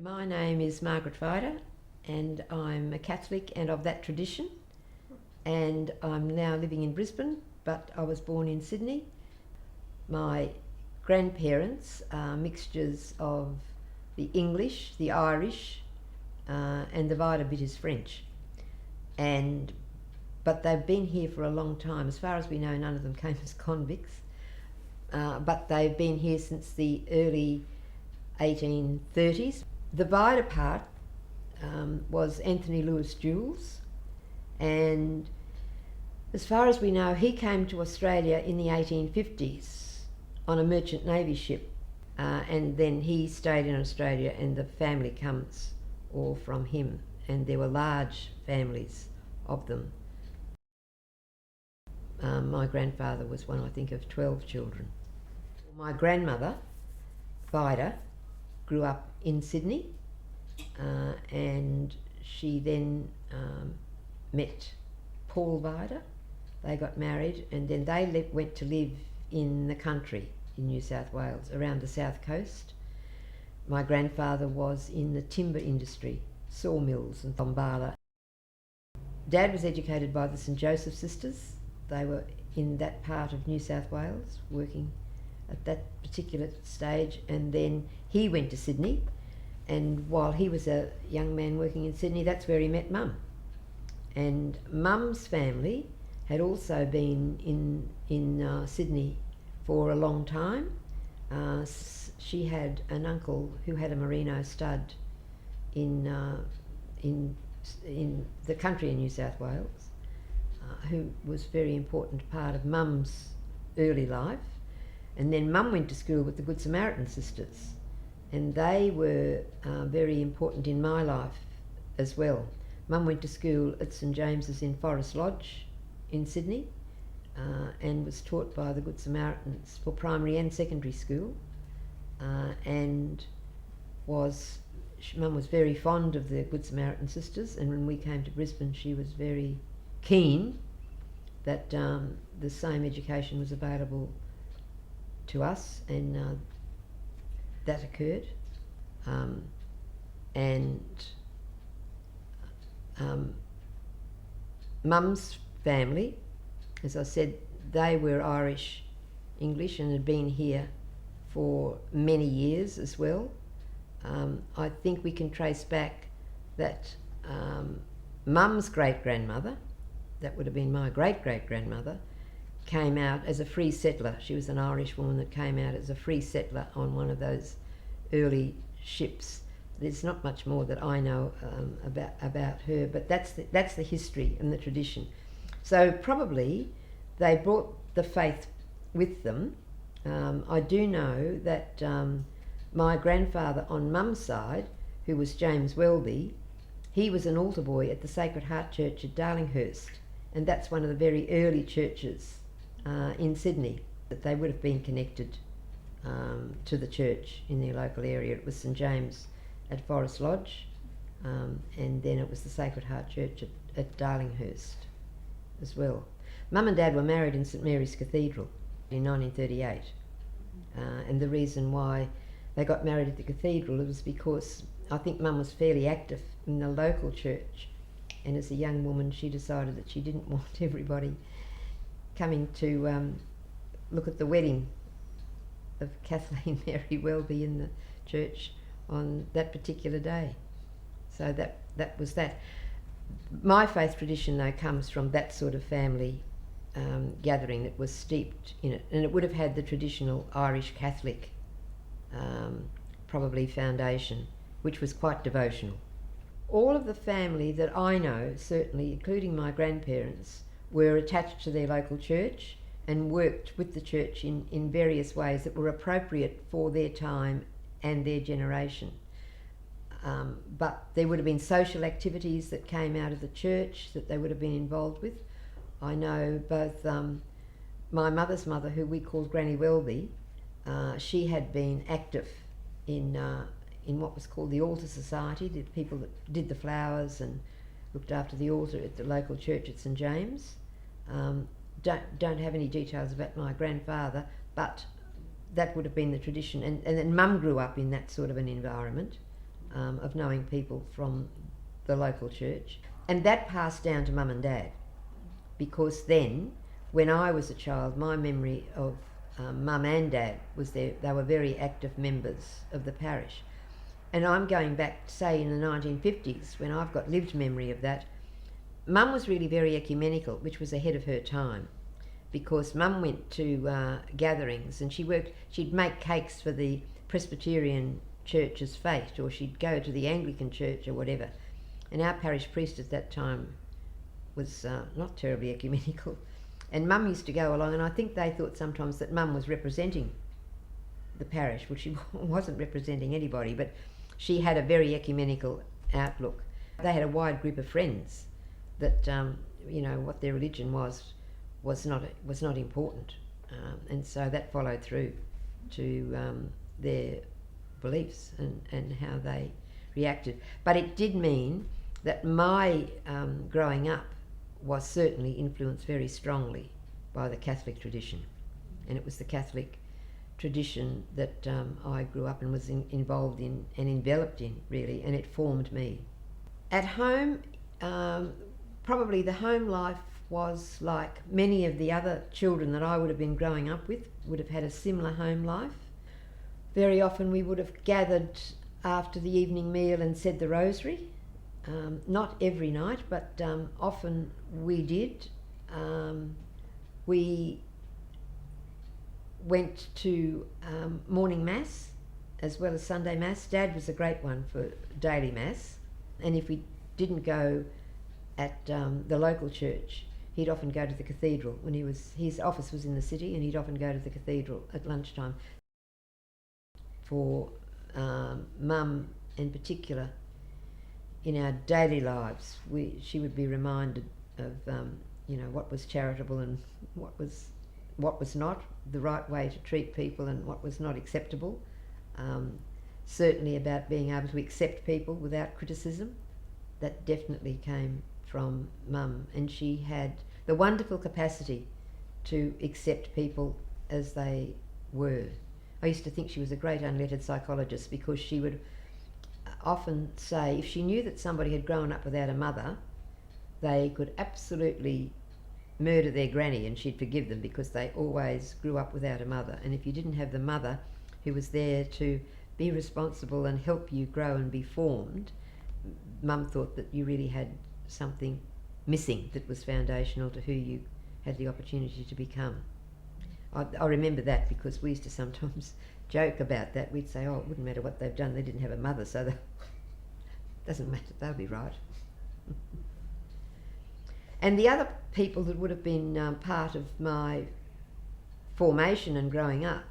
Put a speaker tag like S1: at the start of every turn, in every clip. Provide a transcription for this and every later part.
S1: My name is Margaret Vider and I'm a Catholic and of that tradition, and I'm now living in Brisbane, but I was born in Sydney. My grandparents are mixtures of the English, the Irish, and the Vider bit is French. But they've been here for a long time. As far as we know, none of them came as convicts, but they've been here since the early 1830s. The Vider part was Anthony Lewis Jules, and as far as we know, he came to Australia in the 1850s on a merchant navy ship, and then he stayed in Australia, and the family comes all from him, and there were large families of them. My grandfather was one, I think, of 12 children. My grandmother, Vider, grew up in Sydney, and she then met Paul Vider. They got married, and then they went to live in the country in New South Wales, around the south coast. My grandfather was in the timber industry, sawmills and Bombala. Dad was educated by the St Joseph Sisters. They were in that part of New South Wales, working at that particular stage, and then he went to Sydney, and while he was a young man working in Sydney, that's where he met Mum. And Mum's family had also been in Sydney for a long time. She had an uncle who had a merino stud in the country in New South Wales, who was a very important part of Mum's early life. And then Mum went to school with the Good Samaritan Sisters, and they were very important in my life as well. Mum went to school at St James's in Forest Lodge in Sydney, and was taught by the Good Samaritans for primary and secondary school, and Mum was very fond of the Good Samaritan Sisters, and when we came to Brisbane she was very keen that the same education was available to us, and that occurred. Mum's family, as I said, they were Irish English and had been here for many years as well. I think we can trace back that Mum's great-grandmother, that would have been my great-great-grandmother, came out as a free settler. She was an Irish woman that came out as a free settler on one of those early ships. There's not much more that I know about her, but that's the history and the tradition. So probably they brought the faith with them. I do know that my grandfather on Mum's side, who was James Welby, he was an altar boy at the Sacred Heart Church at Darlinghurst, and that's one of the very early churches in Sydney, that they would have been connected to the church in their local area. It was St James at Forest Lodge, and then it was the Sacred Heart Church at Darlinghurst as well. Mum and Dad were married in St Mary's Cathedral in 1938, and the reason why they got married at the cathedral was because I think Mum was fairly active in the local church, and as a young woman she decided that she didn't want everybody coming to look at the wedding of Kathleen Mary Welby in the church on that particular day. So that was that. My faith tradition, though, comes from that sort of family gathering that was steeped in it, and it would have had the traditional Irish Catholic probably foundation, which was quite devotional. All of the family that I know, certainly including my grandparents, were attached to their local church and worked with the church in various ways that were appropriate for their time and their generation. But there would have been social activities that came out of the church that they would have been involved with. I know both my mother's mother, who we called Granny Welby, she had been active in what was called the Altar Society, the people that did the flowers and looked after the altar at the local church at St James. Don't have any details about my grandfather, but that would have been the tradition. And then Mum grew up in that sort of an environment. of knowing people from the local church. And that passed down to mum and dad, because then, when I was a child, my memory of mum and dad was they were very active members of the parish. And I'm going back, say, in the 1950s, when I've got lived memory of that. Mum was really very ecumenical, which was ahead of her time, because mum went to gatherings and she'd make cakes for the Presbyterian church's fete, or she'd go to the Anglican church or whatever. And our parish priest at that time was not terribly ecumenical. And mum used to go along, and I think they thought sometimes that mum was representing the parish. Well, she wasn't representing anybody, but she had a very ecumenical outlook. They had a wide group of friends that, what their religion was not important. And so that followed through to their beliefs and how they reacted. But it did mean that my growing up was certainly influenced very strongly by the Catholic tradition. And it was the Catholic tradition that I grew up and was involved in and enveloped in, really, and it formed me. At home, probably the home life was like many of the other children that I would have been growing up with, would have had a similar home life. Very often we would have gathered after the evening meal and said the rosary. Not every night, but often we did. We went to morning mass as well as Sunday mass. Dad was a great one for daily mass, and if we didn't go at the local church, he'd often go to the cathedral. His office was in the city, and he'd often go to the cathedral at lunchtime. For mum in particular, in our daily lives, she would be reminded of what was charitable and what was not, the right way to treat people and what was not acceptable. Certainly about being able to accept people without criticism. That definitely came from mum, and she had the wonderful capacity to accept people as they were. I used to think she was a great unlettered psychologist, because she would often say if she knew that somebody had grown up without a mother, they could absolutely murder their granny and she'd forgive them, because they always grew up without a mother. And if you didn't have the mother who was there to be responsible and help you grow and be formed, mum thought that you really had something missing that was foundational to who you had the opportunity to become. I remember that, because we used to sometimes joke about that. We'd say, oh, it wouldn't matter what they've done, they didn't have a mother, so that doesn't matter, they'll be right. And the other people that would have been part of my formation and growing up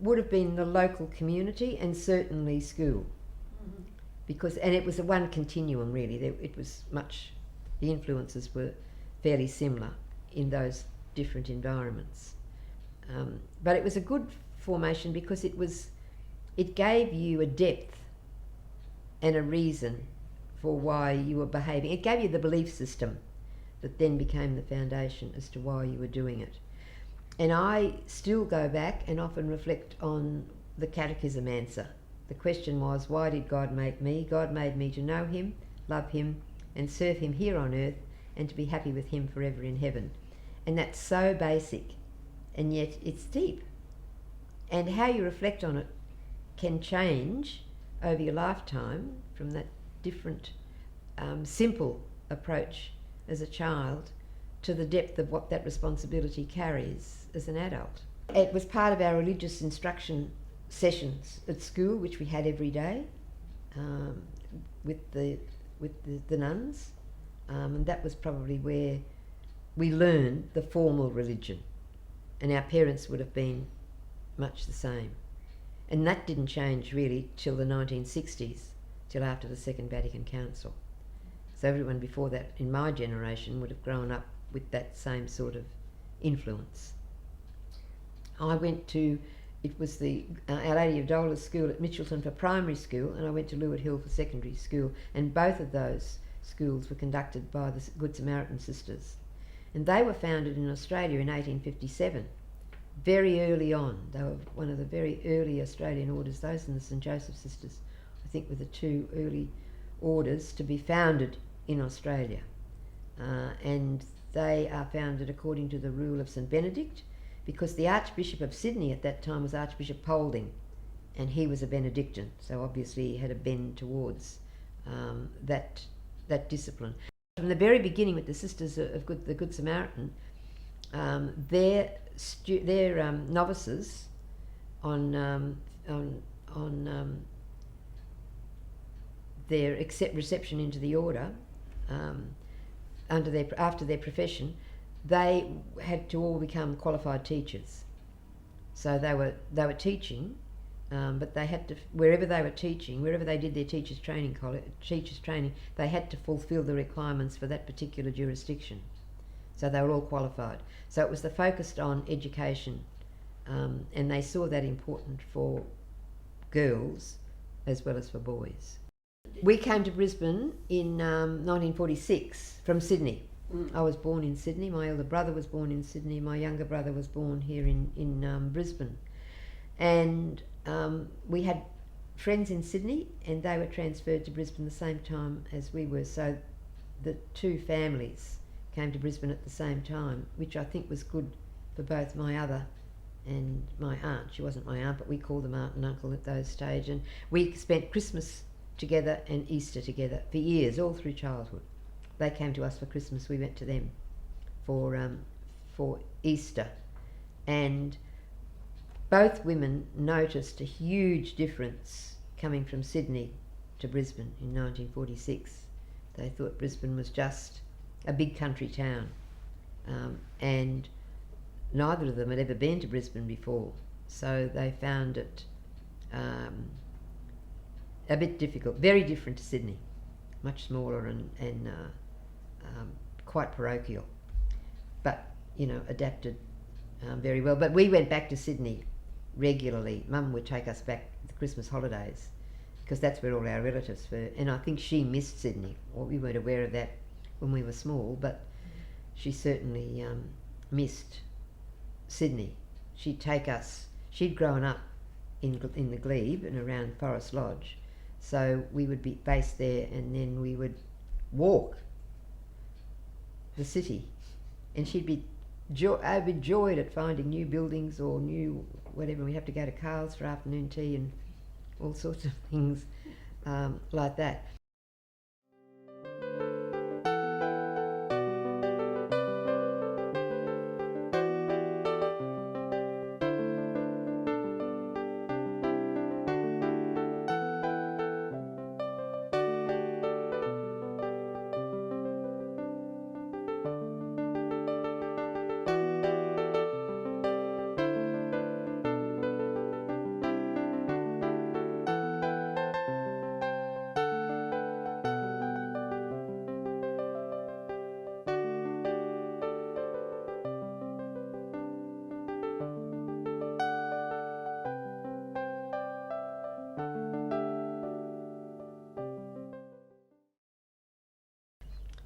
S1: would have been the local community and certainly school. Mm-hmm. And it was a one continuum, really. The influences were fairly similar in those different environments. But it was a good formation, because it gave you a depth and a reason for why you were behaving. It gave you the belief system that then became the foundation as to why you were doing it. And I still go back and often reflect on the catechism answer. The question was, why did God make me? God made me to know him, love him, and serve him here on earth, and to be happy with him forever in heaven. And that's so basic, and yet it's deep. And how you reflect on it can change over your lifetime, from that different, simple approach as a child to the depth of what that responsibility carries as an adult. It was part of our religious instruction sessions at school, which we had every day with the nuns, and that was probably where we learned the formal religion, and our parents would have been much the same. And that didn't change really till the 1960s, till after the Second Vatican Council. So everyone before that in my generation would have grown up with that same sort of influence. I went to, it was the Our Lady of Dola's school at Mitchelton for primary school, and I went to Lourdes Hill for secondary school, and both of those schools were conducted by the Good Samaritan Sisters. And they were founded in Australia in 1857, very early on. They were one of the very early Australian orders, those and the St Joseph Sisters, I I think were the two early orders to be founded in Australia. And they are founded according to the rule of St Benedict, because the Archbishop of Sydney at that time was Archbishop Polding, and he was a Benedictine, so obviously he had a bend towards that discipline. From the very beginning with the Sisters of the Good Samaritan, their novices on their reception into the order, after their profession, they had to all become qualified teachers. So they were teaching, but they had to, wherever they were teaching, wherever they did their teachers training, they had to fulfil the requirements for that particular jurisdiction. So they were all qualified. So it was focused on education, and they saw that important for girls as well as for boys. We came to Brisbane in 1946 from Sydney. I was born in Sydney. My elder brother was born in Sydney. My younger brother was born here in Brisbane. And we had friends in Sydney, and they were transferred to Brisbane the same time as we were. So the two families came to Brisbane at the same time, which I think was good for both my other and my aunt. She wasn't my aunt, but we called them aunt and uncle at those stages. And we spent Christmas together and Easter together for years, all through childhood. They came to us for Christmas, we went to them for Easter. And both women noticed a huge difference coming from Sydney to Brisbane in 1946. They thought Brisbane was just a big country town, and neither of them had ever been to Brisbane before, so they found it a bit difficult, very different to Sydney, much smaller and quite parochial, but adapted very well. But we went back to Sydney regularly. Mum would take us back the Christmas holidays, because that's where all our relatives were, and I think she missed Sydney. Well, we weren't aware of that when we were small, but she certainly missed Sydney. She'd take us, she'd grown up in the glebe and around Forest Lodge, so we would be based there, and then we would walk the city, and she'd be overjoyed at finding new buildings or new whatever. We'd have to go to Carl's for afternoon tea and all sorts of things like that.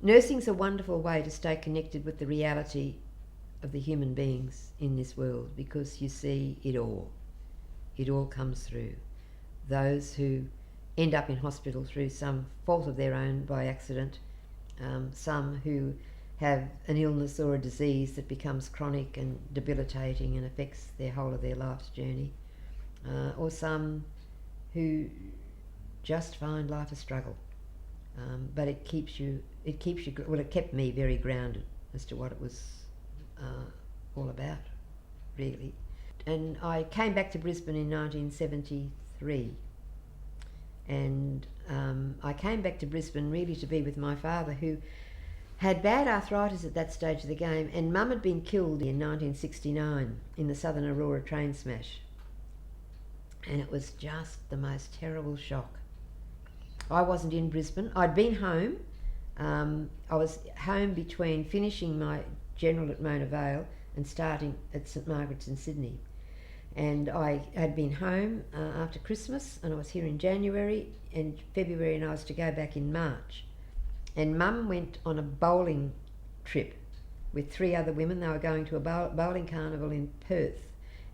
S1: Nursing's a wonderful way to stay connected with the reality of the human beings in this world, because you see it all. It all comes through. Those who end up in hospital through some fault of their own by accident, some who have an illness or a disease that becomes chronic and debilitating and affects their whole of their life's journey, or some who just find life a struggle. But it keeps you, well, it kept me very grounded as to what it was all about, really. And I came back to Brisbane in 1973, and I came back to Brisbane really to be with my father, who had bad arthritis at that stage of the game, and Mum had been killed in 1969 in the Southern Aurora train smash, and it was just the most terrible shock. I wasn't in Brisbane. I'd been home. I was home between finishing my general at Mona Vale and starting at St Margaret's in Sydney. And I had been home after Christmas, and I was here in January and February, and I was to go back in March. And Mum went on a bowling trip with 3 other women. They were going to a bowling carnival in Perth,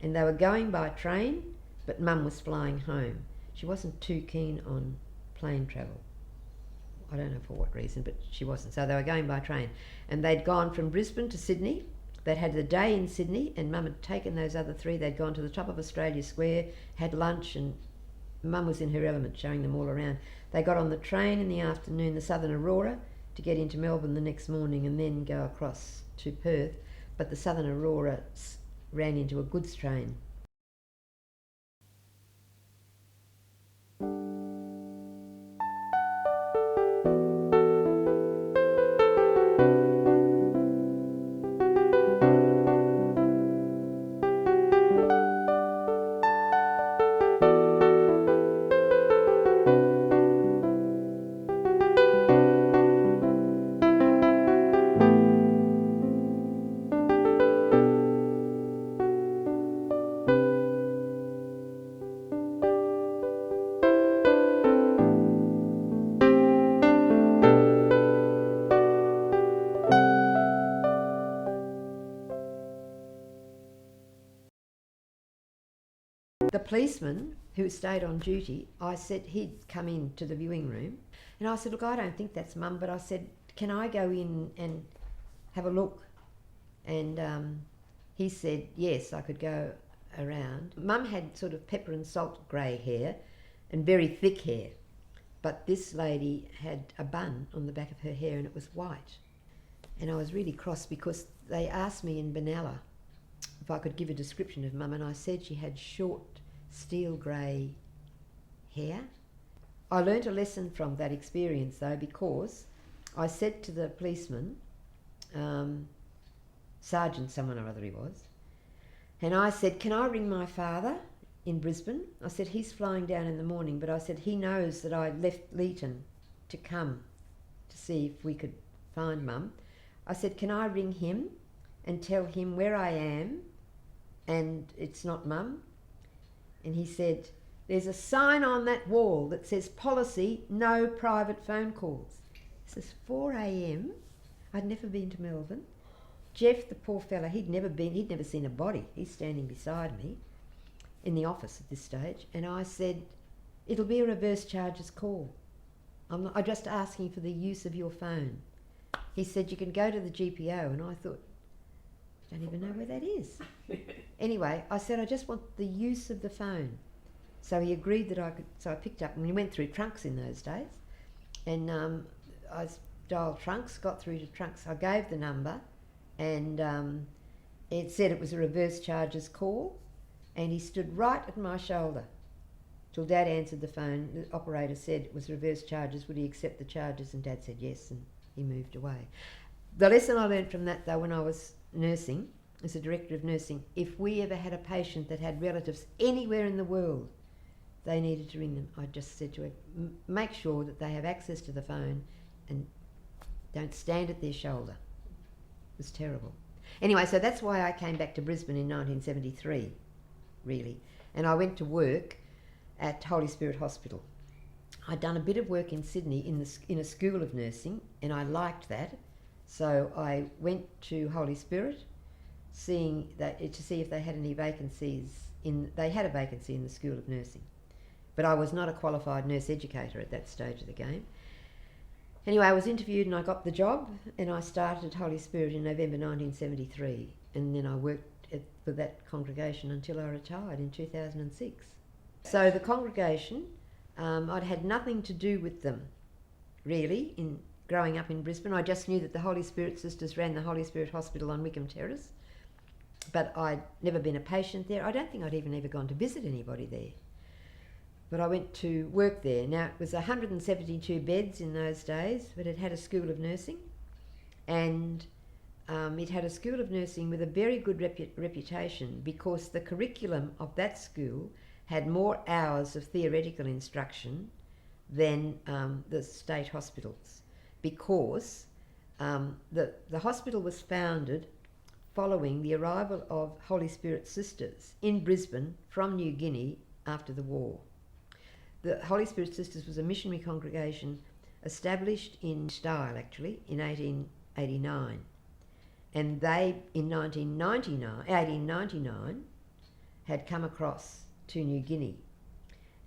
S1: and they were going by train, but Mum was flying home. she wasn't too keen on plane travel. I don't know for what reason, but she wasn't. So they were going by train. And they'd gone from Brisbane to Sydney. They'd had the day in Sydney, and Mum had taken those other three. They'd gone to the top of Australia Square, had lunch, and Mum was in her element, showing them all around. They got on the train in the afternoon, the Southern Aurora, to get into Melbourne the next morning and then go across to Perth. But the Southern Aurora ran into a goods train. The policeman who stayed on duty, I said he'd come in to the viewing room, and I said, look, I don't think that's Mum, but I said, can I go in and have a look? And he said, yes, I could go around. Mum had sort of pepper and salt grey hair and very thick hair, but this lady had a bun on the back of her hair and it was white. And I was really cross because they asked me in Bombala if I could give a description of Mum, and I said she had short steel grey hair. I learnt a lesson from that experience though, because I said to the policeman, Sergeant someone or other he was, and I said, can I ring my father in Brisbane? I said, he's flying down in the morning, but I said, he knows that I left Leeton to come to see if we could find Mum. I said, can I ring him and tell him where I am and it's not Mum? And he said, there's a sign on that wall that says policy, no private phone calls. This is 4 a.m. I'd never been to Melbourne. Jeff, the poor fella, he'd never seen a body. He's standing beside me in the office at this stage. And I said, it'll be a reverse charges call. I'm just asking for the use of your phone. He said, you can go to the GPO. And I thought, I don't even know where that is. Anyway, I said, I just want the use of the phone. So he agreed that I could, so I picked up, and we went through trunks in those days. And I dialed trunks, got through to trunks. I gave the number, and it said it was a reverse charges call, and he stood right at my shoulder till Dad answered the phone. The operator said it was reverse charges, would he accept the charges? And Dad said yes, and he moved away. The lesson I learned from that though, when I was nursing, as a director of nursing, if we ever had a patient that had relatives anywhere in the world, they needed to ring them. I just said to her, make sure that they have access to the phone and don't stand at their shoulder. It was terrible. Anyway, so that's why I came back to Brisbane in 1973, really. And I went to work at Holy Spirit Hospital. I'd done a bit of work in Sydney in a school of nursing, and I liked that. So I went to Holy Spirit, to see if they had any vacancies. They had a vacancy in the School of Nursing, but I was not a qualified nurse educator at that stage of the game. Anyway, I was interviewed and I got the job, and I started at Holy Spirit in November 1973, and then I worked for that congregation until I retired in 2006. So the congregation, I'd had nothing to do with them, really, in growing up in Brisbane. I just knew that the Holy Spirit Sisters ran the Holy Spirit Hospital on Wickham Terrace, but I'd never been a patient there. I don't think I'd even ever gone to visit anybody there. But I went to work there. Now, it was 172 beds in those days, but it had a school of nursing, and it had a school of nursing with a very good reputation, because the curriculum of that school had more hours of theoretical instruction than the state hospitals, because the hospital was founded following the arrival of Holy Spirit Sisters in Brisbane from New Guinea after the war. The Holy Spirit Sisters was a missionary congregation established in style, actually, in 1889. And they, in 1899, had come across to New Guinea.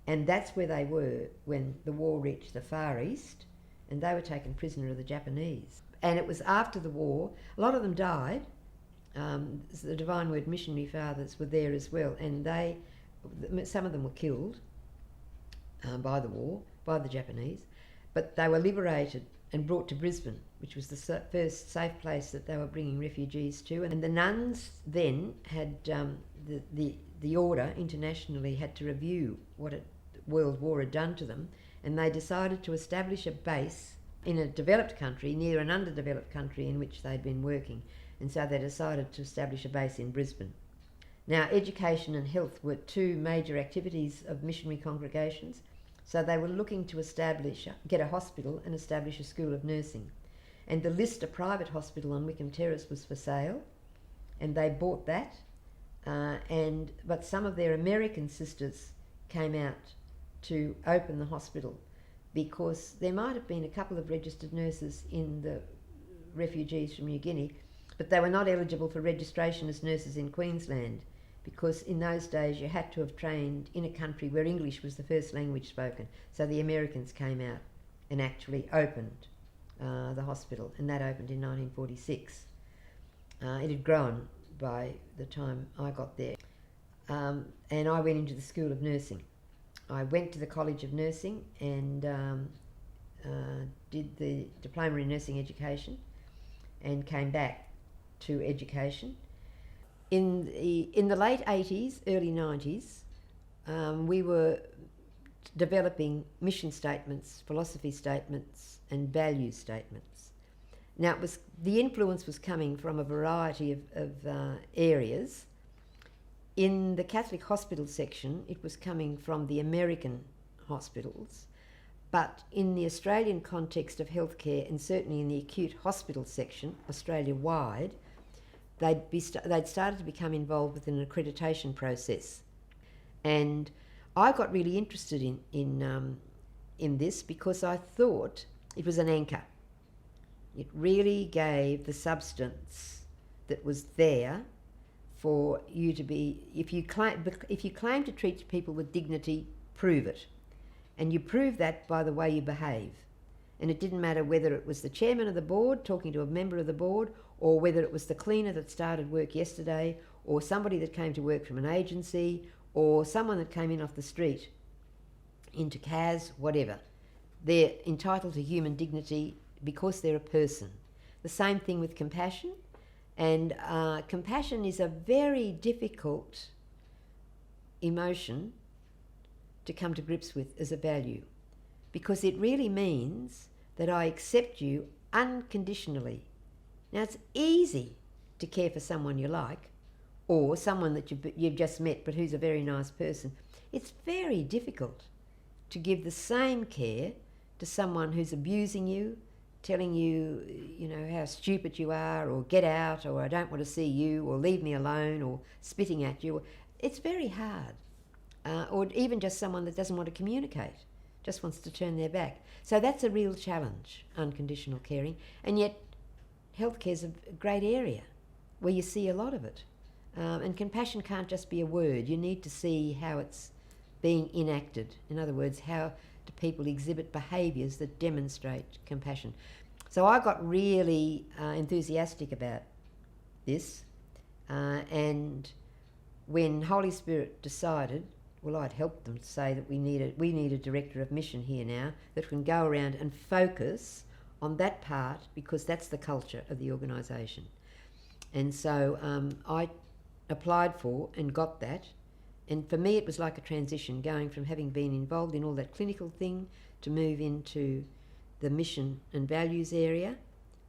S1: And that's where they were when the war reached the Far East, and they were taken prisoner of the Japanese. And it was after the war. A lot of them died. The Divine Word Missionary Fathers were there as well, and some of them were killed by the war, by the Japanese, but they were liberated and brought to Brisbane, which was the first safe place that they were bringing refugees to. And the nuns then had the order internationally had to review what the World War had done to them, and they decided to establish a base in a developed country near an underdeveloped country in which they'd been working. And so they decided to establish a base in Brisbane. Now, education and health were two major activities of missionary congregations, so they were looking to get a hospital and establish a school of nursing. And the Lister private hospital on Wickham Terrace was for sale, and they bought that. But some of their American sisters came out to open the hospital because there might have been a couple of registered nurses in the refugees from New Guinea, but they were not eligible for registration as nurses in Queensland, because in those days you had to have trained in a country where English was the first language spoken. So the Americans came out and actually opened the hospital, and that opened in 1946. It had grown by the time I got there. And I went into the School of Nursing. I went to the College of Nursing and did the Diploma in Nursing Education and came back to education. In the late 80s, early 90s, we were developing mission statements, philosophy statements and value statements. Now, the influence was coming from a variety of areas. In the Catholic hospital section, it was coming from the American hospitals, but in the Australian context of healthcare, and certainly in the acute hospital section, Australia-wide, they'd started to become involved with an accreditation process. And I got really interested in this because I thought it was an anchor. It really gave the substance that was there for you to be, if you claim to treat people with dignity, prove it. And you prove that by the way you behave. And it didn't matter whether it was the chairman of the board talking to a member of the board, or whether it was the cleaner that started work yesterday, or somebody that came to work from an agency, or someone that came in off the street into CAS, whatever. They're entitled to human dignity because they're a person. The same thing with compassion. And compassion is a very difficult emotion to come to grips with as a value, because it really means that I accept you unconditionally. Now, it's easy to care for someone you like, or someone that you've just met but who's a very nice person. It's very difficult to give the same care to someone who's abusing you, telling you, how stupid you are, or get out, or I don't want to see you, or leave me alone, or spitting at you. It's very hard. Or even just someone that doesn't want to communicate, just wants to turn their back. So that's a real challenge, unconditional caring. And yet, healthcare is a great area where you see a lot of it. And compassion can't just be a word. You need to see how it's being enacted. In other words, how do people exhibit behaviours that demonstrate compassion? So I got really enthusiastic about this. And when Holy Spirit decided, well, I'd helped them to say that we need a director of mission here now that can go around and focus on that part, because that's the culture of the organisation. And so I applied for and got that. And for me, it was like a transition, going from having been involved in all that clinical thing to move into the mission and values area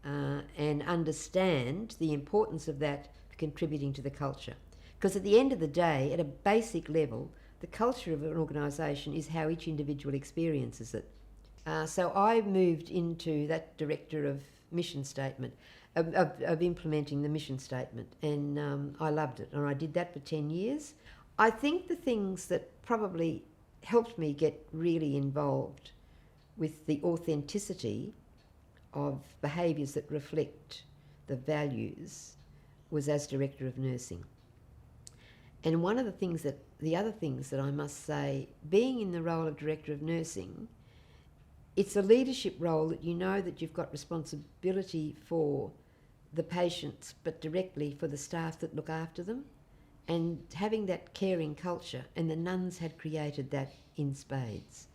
S1: and understand the importance of that for contributing to the culture. Because at the end of the day, at a basic level, the culture of an organisation is how each individual experiences it. So I moved into that director of mission statement, of implementing the mission statement, and I loved it. And I did that for 10 years. I think the things that probably helped me get really involved with the authenticity of behaviours that reflect the values was as director of nursing. And the other things that I must say, being in the role of Director of Nursing, it's a leadership role that you know that you've got responsibility for the patients, but directly for the staff that look after them. And having that caring culture, and the nuns had created that in spades.